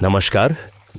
नमस्कार,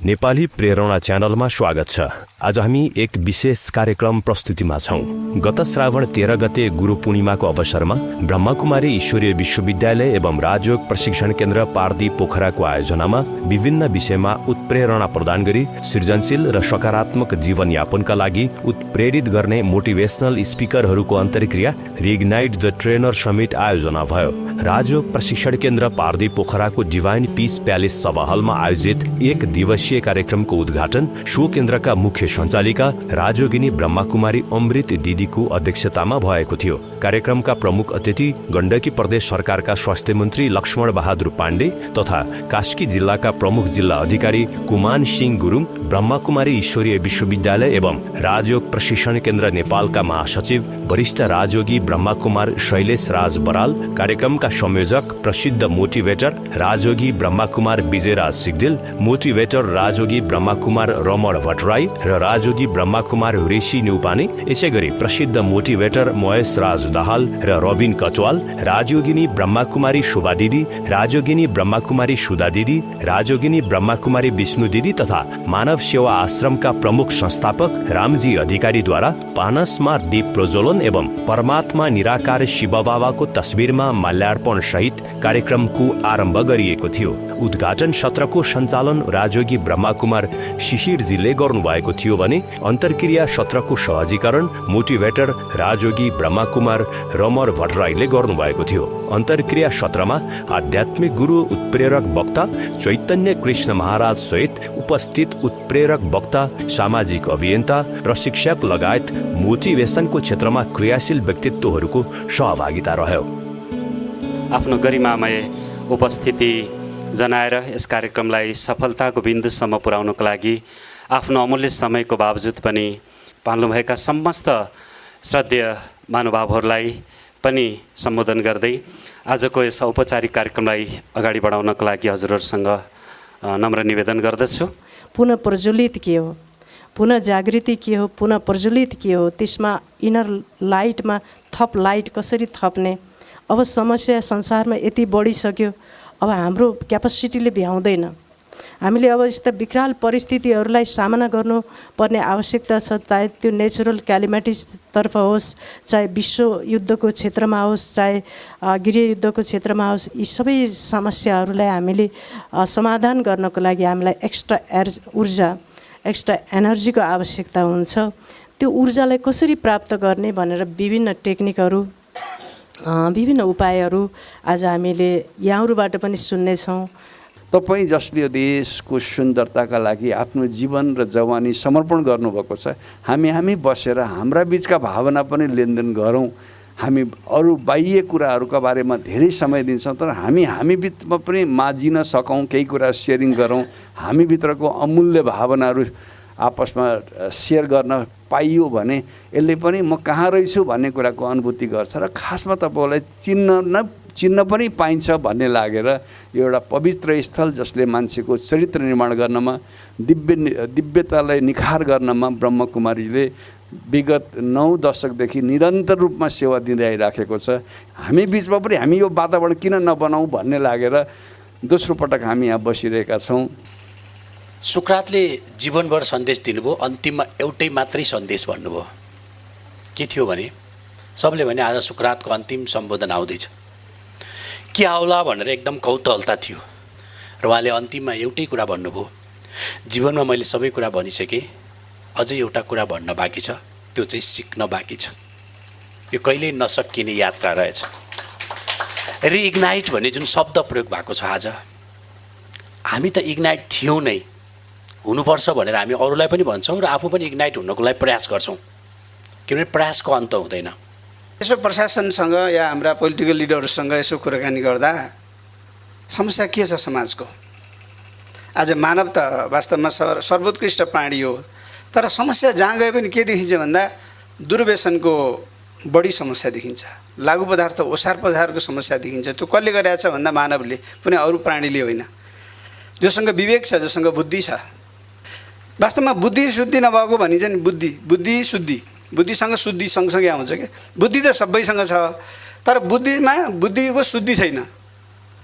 नेपाली प्रेरणा च्यानलमा स्वागत छ। आज हामी एक विशेष कार्यक्रम प्रस्तुतिमा छौं। गत श्रावण 13 गते गुरु पूर्णिमाको अवसरमा ब्रह्मकुमारी ईश्वरीय विश्वविद्यालय एवं राजयोग प्रशिक्षण केन्द्र पार्दी पोखराको आयोजनामा विभिन्न विषयमा उत्प्रेरणा प्रदान गरी सृजनशील र सकारात्मक जीवनयापनका लागि उत्प्रेरित गर्ने मोटिभेशनल स्पिकरहरूको अन्तर्क्रिया रिइग्नाइट द ट्रेनर समिट आयोजना भयो। राजयोग प्रशिक्षण केन्द्र पार्दी पोखराको डिभाइन पीस प्यालेस सभा हलमा आयोजित एक दिवसीय कार्यक्रमको उद्घाटन सो केन्द्रका मुख्य सञ्चालिका राजयोगिनी ब्रह्मकुमारी अमृत दिदीको अध्यक्षतामा भएको थियो। कार्यक्रमका प्रमुख अतिथि गण्डकी प्रदेश सरकारका स्वास्थ्य मन्त्री लक्ष्मण बहादुर पाण्डे तथा कास्की जिल्लाका प्रमुख जिल्ला अधिकारी कुमान सिंह गुरुङ, ब्रह्मकुमारी ईश्वरीय विश्वविद्यालय एवं राजयोग प्रशिक्षण केन्द्र नेपालका महासचिव वरिष्ठ राजयोगी ब्रह्मकुमार शैलेश राज बराल, कार्यक्रमका संयोजक प्रसिद्ध मोटिभेटर राजयोगी ब्रह्मकुमार विजयराज सिग्देल, मोटिभेटर राजयोगी ब्रह्मकुमार रमण भट्टराई र राजयोगी ब्रह्मकुमार ऋषि न्युपाने, यसैगरी प्रसिद्ध मोटिभेटर महेश राज दाहाल र रविन कटवाल, राजयोगिनी ब्रह्मकुमारी शोभा दिदी, राजयोगिनी ब्रह्मकुमारी सुधा दिदी, राजयोगिनी ब्रह्मकुमारी विष्णु दिदी तथा मानव सेवा आश्रमका प्रमुख संस्थापक रामजी अधिकारीद्वारा पानसमा दीप प्रज्वलन एवं परमात्मा निराकार शिव बाबाको तस्बिरमा माल्यार्पण सहित कार्यक्रमको आरम्भ गरिएको थियो। उद्घाटन सत्रको सञ्चालन राजयोगी ब्रह्मकुमार शिशिरजीले गर्नुभएको थियो भने अन्तर्क्रिया सत्रको सहजीकरण मोटिभेटर राजयोगी ब्रह्मकुमार रमण भट्टराईले गर्नुभएको थियो। अन्तर्क्रिया सत्रमा आध्यात्मिक गुरु उत्प्रेरक वक्ता चैतन्य कृष्ण महाराज सहित उपस्थित उत्प्रेरक वक्ता, सामाजिक अभियन्ता, प्रशिक्षक लगायत मोटिभेसनको क्षेत्रमा क्रियाशील व्यक्तित्वहरूको सहभागिता रह्यो। आफ्नो गरिमामय उपस्थिति जनाएर यस कार्यक्रमलाई सफलताको बिन्दुसम्म पुर्याउनको लागि आफ्नो अमूल्य समयको बावजुद पनि पाल्नुभएका समस्त श्रद्धेय महानुभावहरूलाई पनि सम्बोधन गर्दै आजको यस औपचारिक कार्यक्रमलाई अगाडि बढाउनको लागि हजुरहरूसँग नम्र निवेदन गर्दछु। पुनः प्रज्वलित के हो, पुनः जागृति के हो, पुनः प्रज्वलित के हो, त्यसमा इनर लाइटमा थप लाइट कसरी थप्ने। अब समस्या संसारमा यति बढिसक्यो, अब हाम्रो क्यापासिटीले भ्याउँदैन। हामीले अब यस्ता विकराल परिस्थितिहरूलाई सामना गर्नुपर्ने आवश्यकता छ, चाहे त्यो नेचुरल क्यालिमिटिजतर्फ होस्, चाहे विश्व युद्धको क्षेत्रमा होस्, चाहे गृहयुद्धको क्षेत्रमा होस्। यी सबै समस्याहरूलाई हामीले समाधान गर्नको लागि हामीलाई एक्स्ट्रा ऊर्जा, एक्स्ट्रा एनर्जीको आवश्यकता हुन्छ। त्यो ऊर्जालाई कसरी प्राप्त गर्ने भनेर विभिन्न टेक्निकहरू, विभिन्न उपायहरू आज हामीले यहाँहरूबाट पनि सुन्नेछौँ। तपाईँ जसले देशको सुन्दरताका लागि आफ्नो जीवन र जवानी समर्पण गर्नुभएको छ, हामी बसेर हाम्रा बिचका भावना पनि लेनदेन गरौँ। हामी अरू बाह्य कुराहरूका बारेमा धेरै समय दिन्छौँ, तर हामी बिचमा पनि माझिन सकौँ, केही कुरा सेयरिङ गरौँ। हामीभित्रको अमूल्य भावनाहरू आपसमा सेयर गर्न पाइयो भने यसले पनि म कहाँ रहेछु भन्ने कुराको अनुभूति गर्छ र खासमा तपाईँलाई चिन्न पनि पाइन्छ भन्ने लागेर यो एउटा पवित्र स्थल जसले मान्छेको चरित्र निर्माण गर्नमा, दिव्यतालाई निखार गर्नमा ब्रह्मकुमारीले विगत 9 दशकदेखि निरन्तर रूपमा सेवा दिँदै आइराखेको छ। हामी बिचमा पनि हामी यो वातावरण किन नबनाऊँ भन्ने लागेर दोस्रो पटक हामी यहाँ बसिरहेका छौँ। सुक्रातले जीवनभर सन्देश दिनुभयो, अन्तिममा एउटै मात्रै सन्देश भन्नुभयो। के थियो भने सबले भने आज सुक्रातको अन्तिम सम्बोधन आउँदैछ, के आउला भनेर एकदम कौतूहलता थियो र उहाँले अन्तिममा एउटै कुरा भन्नुभयो, जीवनमा मैले सबै कुरा भनिसकेँ, अझै एउटा कुरा भन्न बाँकी छ, त्यो चाहिँ सिक्न बाँकी छ। यो कहिल्यै नसकिने यात्रा रहेछ। रिइग्नाइट भन्ने जुन शब्द प्रयोग भएको छ आज, हामी त इग्नाइट थियौँ नै, हुनुपर्छ भनेर हामी अरूलाई पनि भन्छौँ र आफू पनि इग्नाइट हुनको लागि प्रयास गर्छौँ, किनभने प्रयासको अन्त हुँदैन। यसो प्रशासनसँग या हाम्रा पोलिटिकल लिडरहरूसँग यसो कुराकानी गर्दा समस्या के छ समाजको? आज मानव त वास्तवमा सर्वोत्कृष्ट प्राणी हो, तर समस्या जहाँ गए पनि के देखिन्छ भन्दा दुर्व्यसनको बढी समस्या देखिन्छ, लागु पदार्थ ओसार पसारको समस्या देखिन्छ। त्यो कसले गरिरहेछ भन्दा मानवले, कुनै अरू प्राणीले होइन। जोसँग विवेक छ, जोसँग बुद्धि छ। वास्तवमा बुद्धि शुद्धि नभएको भनिन्छ नि, बुद्धि शुद्धि, बुद्धिसँग शुद्धि सँगसँगै आउँछ क्या। बुद्धि त सबैसँग छ, तर बुद्धिमा बुद्धिको शुद्धि छैन।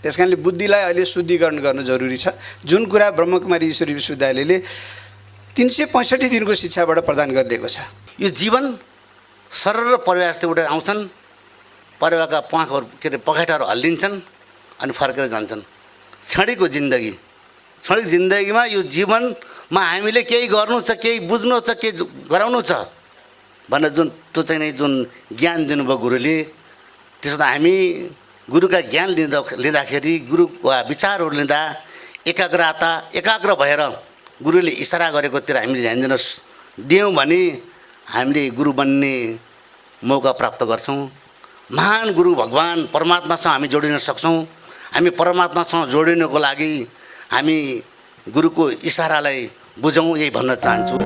त्यस कारणले बुद्धिलाई अहिले शुद्धिकरण गर्न जरुरी छ। जुन कुरा ब्रह्मकुमारी ईश्वरी विश्वविद्यालयले 365 दिनको शिक्षाबाट प्रदान गरिदिएको छ। यो जीवन सरल परिवार जस्तै उठेर आउँछन्, परिवारका प्वाखहरू के अरे पखेटाहरू हल्लिन्छन् अनि फर्केर जान्छन्। क्षणिकको जिन्दगी, क्षणिक जिन्दगीमा यो जीवनमा हामीले केही गर्नु छ, केही बुझ्नु छ, केही गराउनु छ भनेर जुन त्यो चाहिँ नै जुन ज्ञान दिनुभयो गुरुले, त्यसो त हामी गुरुका ज्ञान लिँदाखेरि गुरुका विचारहरू लिँदा एकाग्र भएर गुरुले इसारा गरेकोतिर हामीले ध्यान दियौँ भने हामीले गुरु बन्ने मौका प्राप्त गर्छौँ। महान गुरु भगवान् परमात्मासँग हामी जोडिन सक्छौँ। हामी परमात्मासँग जोडिनको लागि हामी गुरुको इसारालाई बुझौँ, यही भन्न चाहन्छु।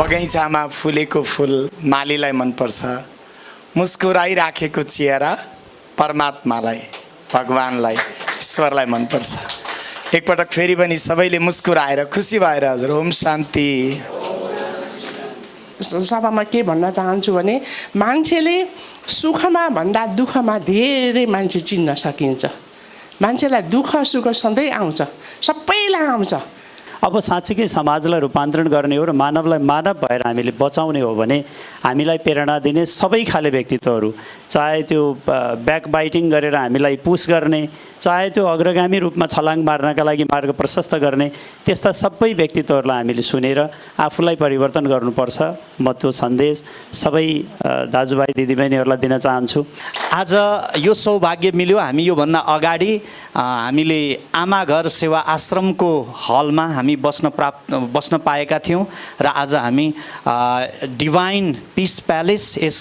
बगैँचामा फुलेको फुल मालीलाई मनपर्छ, मुस्कुराइराखेको चेहरा परमात्मालाई, भगवान्लाई, ईश्वरलाई मनपर्छ। एकपटक फेरि पनि सबैले मुस्कुराएर खुसी भएर हजुर ओम शान्ति। सभामा के भन्न चाहन्छु भने मान्छेले सुखमा भन्दा दुःखमा धेरै मान्छे चिन्न सकिन्छ। मान्छेलाई दुःख सुख सधैँ आउँछ, सबैलाई आउँछ। अब साँच्चीकै समाजलाई रूपान्तरण गर्ने हो र मानवलाई मानव भएर हामीले बचाउने हो भने हामीलाई प्रेरणा दिने सबै खाले व्यक्तित्वहरू, चाहे त्यो ब्याकबाइटिङ गरेर हामीलाई पुस गर्ने, चाहे त्यो अग्रगामी रूपमा छलाङ मार्नका लागि मार्ग प्रशस्त गर्ने, त्यस्ता सबै व्यक्तित्वहरूलाई हामीले सुनेर आफूलाई परिवर्तन गर्नुपर्छ। म त्यो सन्देश सबै दाजुभाइ दिदीबहिनीहरूलाई दिन चाहन्छु। आज यो सौभाग्य मिल्यो, हामी योभन्दा अगाडि हामीले आमा घर सेवा आश्रमको हलमा हामी बस्न पाएका थियौँ र आज हामी डिभाइन पिस प्यालेस यस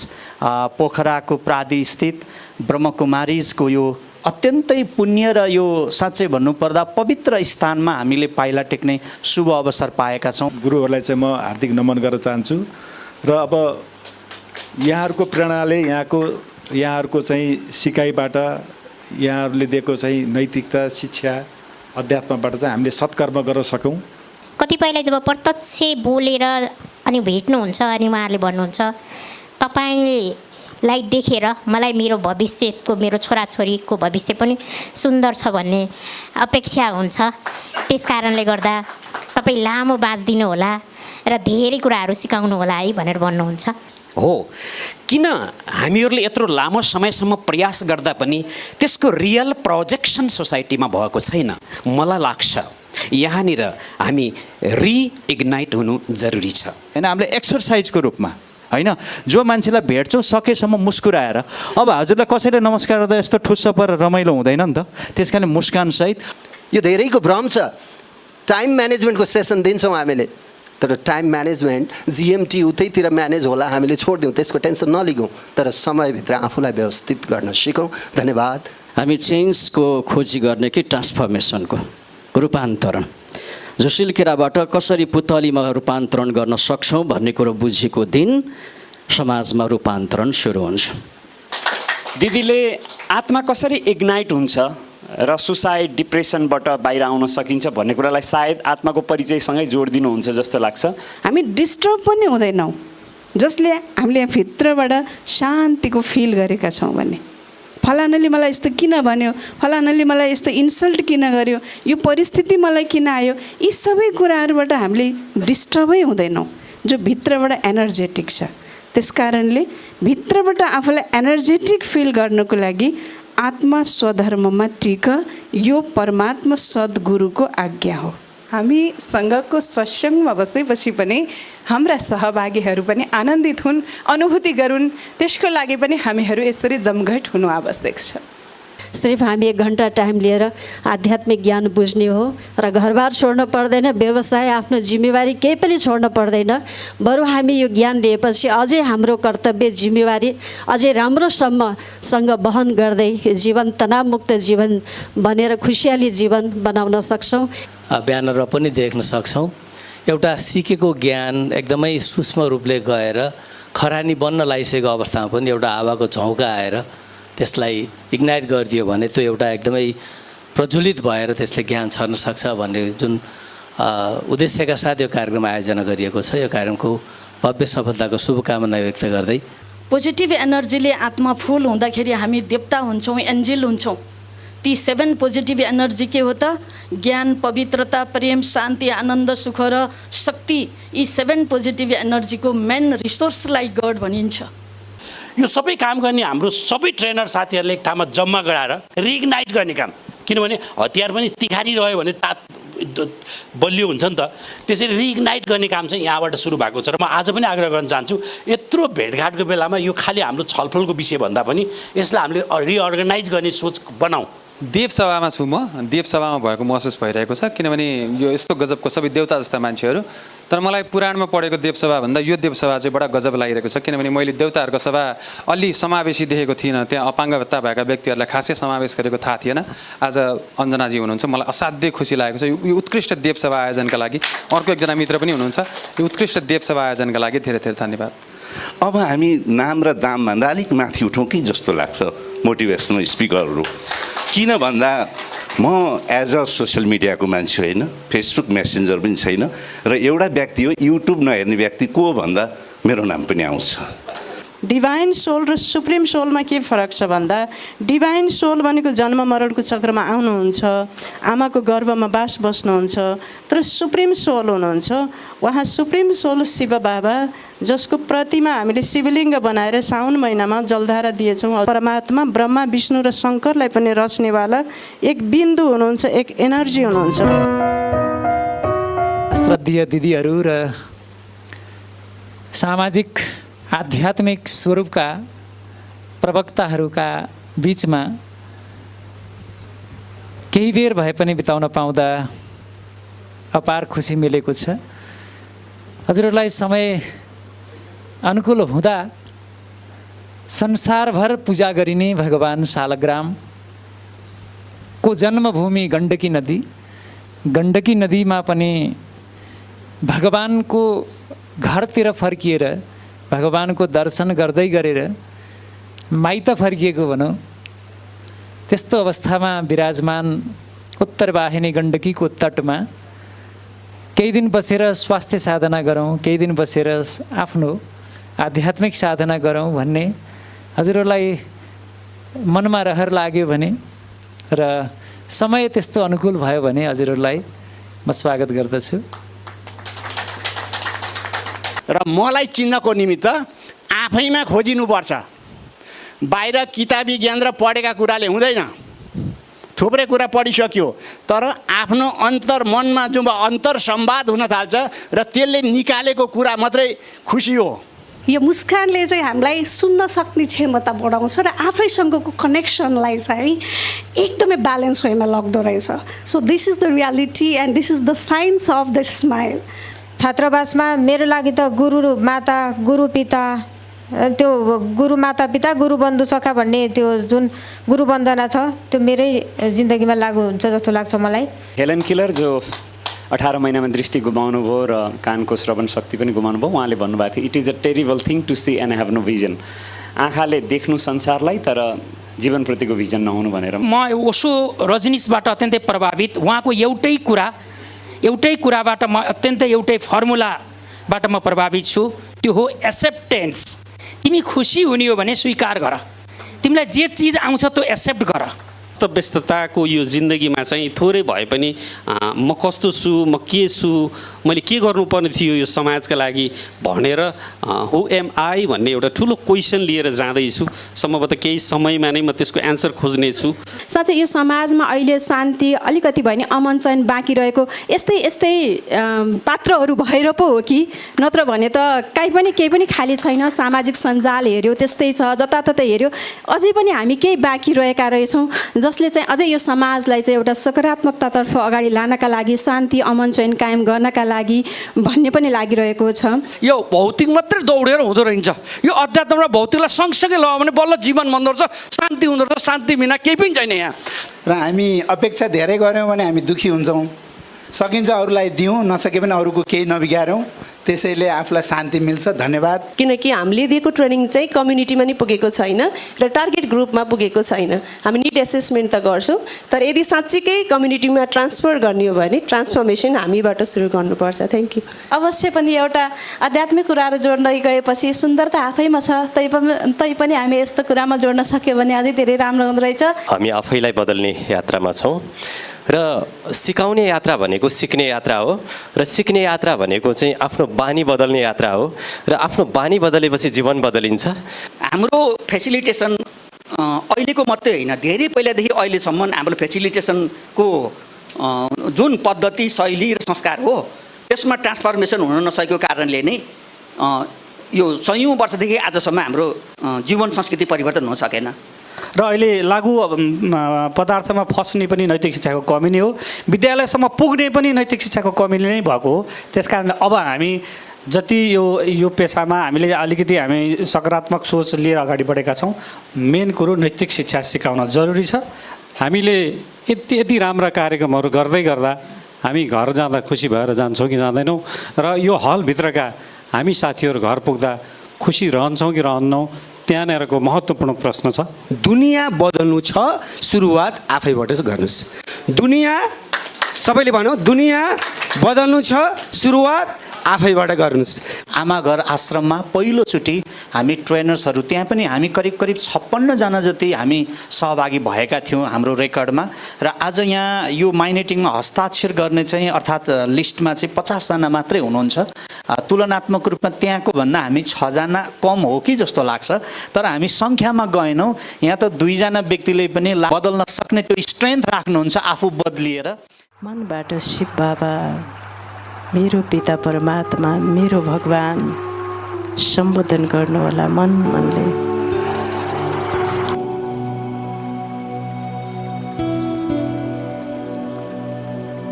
पोखराको प्रादिस्थित ब्रह्मकुमारीजको यो अत्यन्तै पुण्य र यो साँच्चै भन्नुपर्दा पवित्र स्थानमा हामीले पाइला टेक्ने शुभ अवसर पाएका छौँ। गुरुहरूलाई चाहिँ म हार्दिक नमन गर्न चाहन्छु र अब यहाँहरूको प्रेरणाले यहाँहरूको चाहिँ सिकाइबाट यहाँहरूले दिएको चाहिँ नैतिकता, शिक्षा, अध्यात्मबाट चाहिँ हामीले सत्कर्म गर्न सकौँ। कतिपयलाई जब प्रत्यक्ष बोलेर अनि भेट्नुहुन्छ अनि उहाँहरूले भन्नुहुन्छ तपाईँलाई देखेर मलाई मेरो भविष्यको, मेरो छोराछोरीको भविष्य पनि सुन्दर छ भन्ने अपेक्षा हुन्छ। त्यस कारणले गर्दा तपाईँ लामो बाँच्दिनु होला र धेरै कुराहरू सिकाउनु होला है भनेर भन्नुहुन्छ। हो, किन हामीहरूले यत्रो लामो समयसम्म प्रयास गर्दा पनि त्यसको रियल प्रोजेक्सन सोसाइटीमा भएको छैन। मलाई लाग्छ यहाँनिर हामी रिइग्नाइट हुनु जरुरी छ। होइन, हामीले एक्सर्साइजको रूपमा होइन, जो मान्छेलाई भेट्छौँ सकेसम्म मुस्कुराएर। अब हजुरलाई कसैले नमस्कार गर्दा यस्तो ठुस्स पर रमाइलो हुँदैन नि त, त्यस कारण मुस्कानसहित। यो धेरैको भ्रम छ। टाइम म्यानेजमेन्टको सेसन दिन्छौँ हामीले, तर टाइम म्यानेजमेन्ट जिएमटी उतैतिर म्यानेज होला, हामीले छोडिदिउँ, त्यसको टेन्सन नलिगौँ, तर समयभित्र आफूलाई व्यवस्थित गर्न सिकौँ। धन्यवाद। हामी चेन्जको खोजी गर्ने कि ट्रान्सफर्मेसनको रूपान्तरण, जोसिल केराबाट कसरी पुतलीमा रूपान्तरण गर्न सक्छौँ भन्ने कुरो बुझेको दिन समाजमा रूपान्तरण सुरु हुन्छ। दिदीले आत्मा कसरी इग्नाइट हुन्छ र सुसाइड, डिप्रेसनबाट बाहिर आउन सकिन्छ भन्ने कुरालाई सायद आत्माको परिचयसँगै जोडिदिनुहुन्छ जस्तो लाग्छ। हामी डिस्टर्ब पनि हुँदैनौँ, जसले हामीले भित्रबाट शान्तिको फिल गरेका छौँ भने फलानाले मलाई यस्तो किन भन्यो, फलानाले मलाई यस्तो इन्सल्ट किन गर्यो, यो परिस्थिति मलाई किन आयो, यी सबै कुराहरूबाट हामीले डिस्टर्बै हुँदैनौँ, जो भित्रबाट एनर्जेटिक छ। त्यस कारणले भित्रबाट आफूलाई एनर्जेटिक फिल गर्नको लागि आत्मा स्वधर्ममा टिक, यो परमात्मा सद्गुरुको आज्ञा हो। हामी सङ्घको सत्सङ्गमा बसेपछि पनि हाम्रा सहभागीहरू पनि आनन्दित हुन्, अनुभूति गरून्, त्यसको लागि पनि हामीहरू यसरी जमघट हुनु आवश्यक छ। सिर्फ हामी 1 घन्टा टाइम लिएर आध्यात्मिक ज्ञान बुझ्ने हो र घरबार छोड्न पर्दैन, व्यवसाय, आफ्नो जिम्मेवारी केही पनि छोड्न पर्दैन। बरु हामी यो ज्ञान लिएपछि अझै हाम्रो कर्तव्य, जिम्मेवारी अझै राम्रोसम्मसँग वहन गर्दै जीवन तनावमुक्त जीवन बनेर खुसियाली जीवन बनाउन सक्छौँ। ब्यानरमा पनि देख्न सक्छौँ एउटा सिकेको ज्ञान एकदमै सूक्ष्म रूपले गएर खरानी बन्न लागिसकेको अवस्थामा पनि एउटा हावाको झौँका आएर त्यसलाई इग्नाइट गरिदियो भने त्यो एउटा एकदमै प्रज्वलित भएर त्यसले ज्ञान छर्न सक्छ भन्ने जुन उद्देश्यका साथ यो कार्यक्रम आयोजना गरिएको छ। यो कार्यक्रमको भव्य सफलताको शुभकामना व्यक्त गर्दै पोजिटिभ एनर्जीले आत्मा फुल हुँदाखेरि हामी देवता हुन्छौँ, एन्जेल हुन्छौँ। ती 7 पोजिटिभ एनर्जी के हो त? ज्ञान, पवित्रता, प्रेम, शान्ति, आनन्द, सुख र शक्ति। यी 7 पोजिटिभ एनर्जीको मेन रिसोर्सलाई गड भनिन्छ। यो सबै काम गर्ने हाम्रो सबै ट्रेनर साथीहरूले एक ठाउँमा जम्मा गराएर रिइग्नाइट गर्ने काम, किनभने हतियार पनि तिखारी रह्यो भने बलियो हुन्छ नि त। त्यसरी रिइग्नाइट गर्ने काम चाहिँ यहाँबाट सुरु भएको छ र म आज पनि आग्रह गर्न चाहन्छु, यत्रो भेटघाटको बेलामा यो खालि हाम्रो छलफलको विषय भन्दा पनि यसलाई हामीले रिअर्गनाइज गर्ने सोच बनाऊ। देवसभामा छु म, देवसभामा भएको महसुस भइरहेको छ, किनभने यो यस्तो गजबको सबै देवता जस्ता मान्छेहरू। तर मलाई पुराणमा पढेको देवसभाभन्दा यो देवसभा चाहिँ बडा गजब लागिरहेको छ, किनभने मैले देवताहरूको सभा अलि समावेशी देखेको थिइनँ। त्यहाँ अपाङ्गता भएका व्यक्तिहरूलाई खासै समावेश गरेको थाहा थिएन। आज अञ्जनाजी हुनुहुन्छ, मलाई असाध्यै खुसी लागेको छ यो उत्कृष्ट देवसभा आयोजनका लागि। अर्को एकजना मित्र पनि हुनुहुन्छ, यो उत्कृष्ट देवसभा आयोजनका लागि धेरै धेरै धन्यवाद। अब हामी नाम र दामभन्दा अलिक माथि उठौँ कि जस्तो लाग्छ मोटिभेसनल स्पिकरहरू। किन भन्दा म एज अ सोसियल मिडियाको मान्छे होइन, फेसबुक मेसेन्जर पनि छैन, र एउटा व्यक्ति हो युट्युब नहेर्ने व्यक्ति को भन्दा मेरो नाम पनि आउँछ। डिभाइन सोल र सुप्रिम सोलमा के फरक छ भन्दा डिभाइन सोल भनेको जन्म मरणको चक्रमा आउनुहुन्छ, आमाको गर्भमा बास बस्नुहुन्छ। तर सुप्रिम सोल हुनुहुन्छ, उहाँ सुप्रिम सोल शिव बाबा, जसको प्रतिमा हामीले शिवलिङ्ग बनाएर साउन महिनामा जलधारा दिएछौँ। परमात्मा ब्रह्मा विष्णु र शङ्करलाई पनि रच्नेवाला एक बिन्दु हुनुहुन्छ, एक एनर्जी हुनुहुन्छ। श्रद्धेय दिदीहरू र सामाजिक आध्यात्मिक स्वरूपका प्रवक्ताहरूका बिचमा केही बेर भए पनि बिताउन पाउँदा अपार खुसी मिलेको छ। हजुरहरूलाई समय अनुकूल हुँदा संसारभर पूजा गरिने भगवान शालग्रामको जन्मभूमि गण्डकी नदी, गण्डकी नदीमा पनि भगवानको घरतिर फर्किएर भगवानको दर्शन गर्दै गरेर माइत फर्किएको भनौँ। त्यस्तो अवस्थामा विराजमान उत्तरवाहिनी गण्डकीको तटमा केही दिन बसेर स्वास्थ्य साधना गरौँ, केही दिन बसेर आफ्नो आध्यात्मिक साधना गरौँ भन्ने हजुरहरूलाई मनमा रहर लाग्यो भने र समय त्यस्तो अनुकूल भयो भने हजुरहरूलाई म स्वागत गर्दछु। र मलाई चिन्नको निमित्त आफैमा खोजिनुपर्छ। बाहिर किताबी ज्ञान र पढेका कुराले हुँदैन। थुप्रै कुरा पढिसक्यो, तर आफ्नो अन्तर मनमा जुन अन्तर संवाद हुन थाल्छ र त्यसले निकालेको कुरा मात्रै खुसी हो। यो मुस्कानले चाहिँ हामीलाई सुन्न सक्ने क्षमता बढाउँछ र आफैसँगको कनेक्सनलाई चाहिँ एकदमै ब्यालेन्स वेमा लग्दो रहेछ। So this is the reality and this is the science of the smile. छात्रावासमा मेरो लागि त गुरु माता, गुरु पिता, त्यो गुरु माता पिता, गुरु बन्धु सखा भन्ने त्यो जुन गुरु वन्दना छ त्यो मेरै जिन्दगीमा लागु हुन्छ जस्तो लाग्छ मलाई। हेलन किलर जो 18 महिनामा दृष्टि गुमाउनु भयो र कानको श्रवण शक्ति पनि गुमाउनु भयो, उहाँले भन्नुभएको थियो, it is a terrible thing to see and have no vision. आँखाले देख्नु संसारलाई तर जीवनप्रतिको भिजन नहुनु भनेर। म ओशो रजनीशबाट अत्यन्तै प्रभावित। उहाँको एउटै कुराबाट म अत्यन्तै एउटै फर्मुलाबाट म प्रभावित छु, त्यो हो एक्सेप्टेन्स। तिमी खुसी हुने हो भने स्वीकार गर, तिमीलाई जे चिज आउँछ त्यो एक्सेप्ट गर। व्यस्तताको यो जिन्दगीमा चाहिँ थोरै भए पनि म कस्तो छु, म के छु, मैले के गर्नुपर्ने थियो यो समाजका लागि भनेर हु एम आई भन्ने एउटा ठुलो क्वेसन लिएर जाँदैछु। सम्भवतः केही समयमा नै म त्यसको एन्सर खोज्नेछु। साँच्चै यो समाजमा अहिले शान्ति अलिकति भए नि अमन चयन बाँकी रहेको यस्तै पात्रहरू भएर पो हो कि, नत्र भने त केही पनि खाली छैन। सामाजिक सञ्जाल हेऱ्यो त्यस्तै छ, जताततै हेऱ्यो अझै पनि हामी केही बाँकी रहेका रहेछौँ, जसले चाहिँ अझै यो समाजलाई चाहिँ एउटा सकारात्मकतातर्फ अगाडि लानका लागि, शान्ति अमन चयन कायम गर्नका लागि भन्ने पनि लागिरहेको छ। यो भौतिक मात्रै दौडेर हुँदो रहेछ। यो अध्यात्म र भौतिकलाई सँगसँगै लगायो भने बल्ल जीवन बन्दो रहेछ, शान्ति हुँदो रहेछ। शान्ति बिना केही पनि छैन यहाँ। र हामी अपेक्षा धेरै गऱ्यौँ भने हामी दुःखी हुन्छौँ। सकिन्छ अरूलाई दिउँ, नसके पनि अरूको केही नबिगारौँ, त्यसैले आफूलाई शान्ति मिल्छ। धन्यवाद। किनकि हामीले दिएको ट्रेनिङ चाहिँ कम्युनिटीमा नि पुगेको छैन र टार्गेट ग्रुपमा पुगेको छैन। हामी निड एसेसमेन्ट त गर्छौँ, तर यदि साँच्चीकै कम्युनिटीमा ट्रान्सफर गर्ने हो भने ट्रान्सफर्मेसन हामीबाट सुरु गर्नुपर्छ। Thank you. अवश्य पनि एउटा आध्यात्मिक कुराहरू जोड्दै गएपछि सुन्दरता आफैमा छ, तैपनि हामी यस्तो कुरामा जोड्न सक्यो भने अझै धेरै राम्रो हुँदो रहेछ। हामी आफैलाई बदल्ने यात्रामा छौँ र सिकाउने यात्रा भनेको सिक्ने यात्रा हो र सिक्ने यात्रा भनेको चाहिँ आफ्नो बानी बदल्ने यात्रा हो र आफ्नो बानी बदलेपछि जीवन बदलिन्छ। हाम्रो फेसिलिटेसन अहिलेको मात्रै होइन, धेरै पहिलादेखि अहिलेसम्म हाम्रो फेसिलिटेसनको जुन पद्धति, शैली र संस्कार हो त्यसमा ट्रान्सफर्मेसन हुन नसकेको कारणले नै यो सयौँ वर्षदेखि आजसम्म हाम्रो जीवन संस्कृति परिवर्तन हुन सकेन। र अहिले लागु पदार्थमा फस्ने पनि नैतिक शिक्षाको कमी नै हो, विद्यालयसम्म पुग्ने पनि नैतिक शिक्षाको कमी नै भएको हो। त्यस कारणले अब हामी जति यो पेसामा हामीले अलिकति हामी सकारात्मक सोच लिएर अगाडि बढेका छौँ। मेन कुरो नैतिक शिक्षा सिकाउन जरुरी छ। हामीले यति राम्रा कार्यक्रमहरू गर्दै गर्दा हामी घर जाँदा खुसी भएर जान्छौँ कि जाँदैनौँ, र यो हलभित्रका हामी साथीहरू घर पुग्दा खुसी रहन्छौँ कि रहन्नौँ, त्यहाँनिरको महत्त्वपूर्ण प्रश्न छ। दुनियाँ बदल्नु छ, सुरुवात आफैबाट गर्नुहोस्। दुनियाँ सबैले भनौँ, दुनियाँ बदल्नु छ, सुरुवात आफैबाट गर्नुहोस्। आमा घर आश्रममा पहिलोचोटि हामी ट्रेनर्सहरू, त्यहाँ पनि हामी करिब 56जना जति हामी सहभागी भएका थियौँ हाम्रो रेकर्डमा। र आज यहाँ यो माइनेटिङमा हस्ताक्षर गर्ने चाहिँ अर्थात् लिस्टमा चाहिँ 50जना मात्रै हुनुहुन्छ। तुलनात्मक रूपमा त्यहाँको भन्दा हामी 6जना कम हो कि जस्तो लाग्छ, तर हामी सङ्ख्यामा गएनौँ। यहाँ त 2जना व्यक्तिले पनि बदल्न सक्ने त्यो स्ट्रेन्थ राख्नुहुन्छ आफू बदलिएर। मनबाट शिव बाबा, मेरो पिता परमात्मा, मेरो भगवान सम्बोधन गर्नुहोला मन मनले।